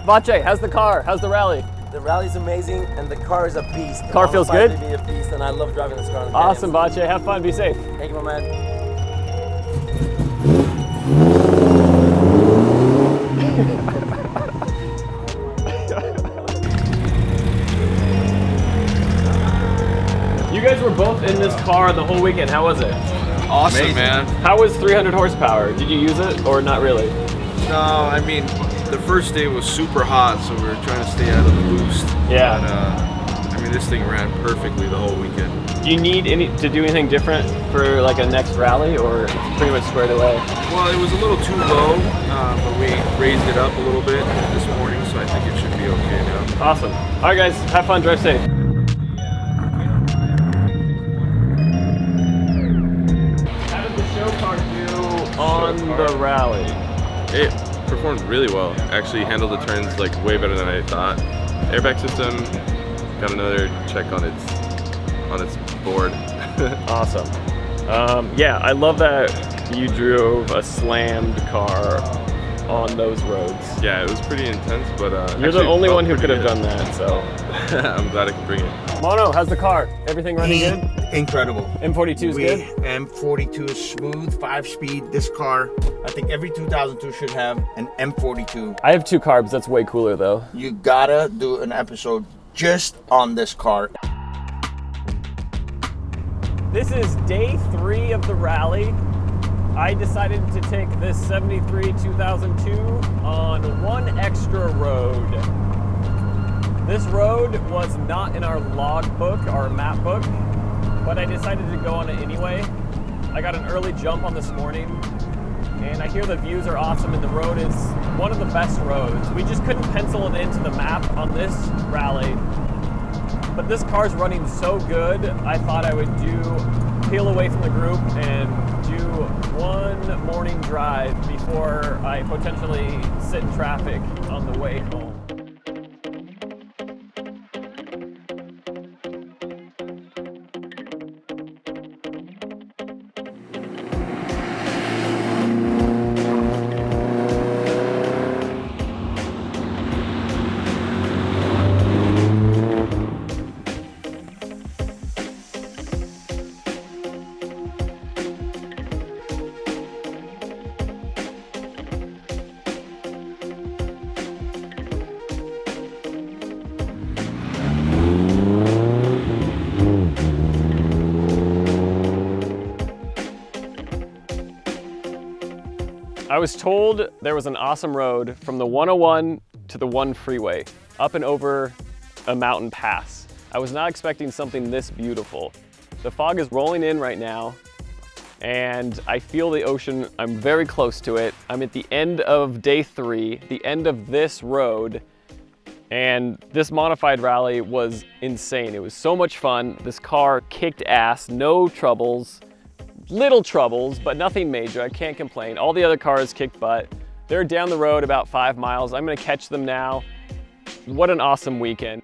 Vache, how's the car? How's the rally? The rally's amazing, and the car is a beast. Car feels good? Be a beast, and I love driving this car. Awesome, Vache. Have fun. Be safe. Thank you, my man. You guys were both in this car the whole weekend. How was it? Awesome, amazing, man. How was 300 horsepower? Did you use it or not really? No, I mean, the first day was super hot, so we were trying to stay out of the boost. Yeah. But, I mean, this thing ran perfectly the whole weekend. Do you need to do anything different for like a next rally, or it's pretty much squared away? Well, it was a little too low, but we raised it up a little bit this morning, so I think it should be okay now. Awesome. All right, guys, have fun, drive safe. How did the show car do on the rally? It performed really well. Actually handled the turns like way better than I thought. Airbag system, got another check on its board. Awesome. Yeah, I love that you drove a slammed car on those roads. Yeah, it was pretty intense, but you're the only one who could have done that, so. I'm glad I could bring it. Mono, how's the car? Everything running good? Incredible. M42 is good? M42 is smooth, 5-speed. This car, I think every 2002 should have an M42. I have 2 carbs, that's way cooler though. You gotta do an episode just on this car. This is day 3 of the rally. I decided to take this 73 2002 on one extra road. This road was not in our log book, our map book, but I decided to go on it anyway. I got an early jump on this morning, and I hear the views are awesome and the road is one of the best roads. We just couldn't pencil it into the map on this rally, but this car's running so good, I thought I would peel away from the group and do one morning drive before I potentially sit in traffic on the way home. I was told there was an awesome road from the 101 to the 1 freeway, up and over a mountain pass. I was not expecting something this beautiful. The fog is rolling in right now, and I feel the ocean. I'm very close to it. I'm at the end of day 3, the end of this road, and this Manofied Rally was insane. It was so much fun. This car kicked ass, no troubles. Little troubles, but nothing major. I can't complain. All the other cars kicked butt. They're down the road about 5 miles. I'm gonna catch them now. What an awesome weekend.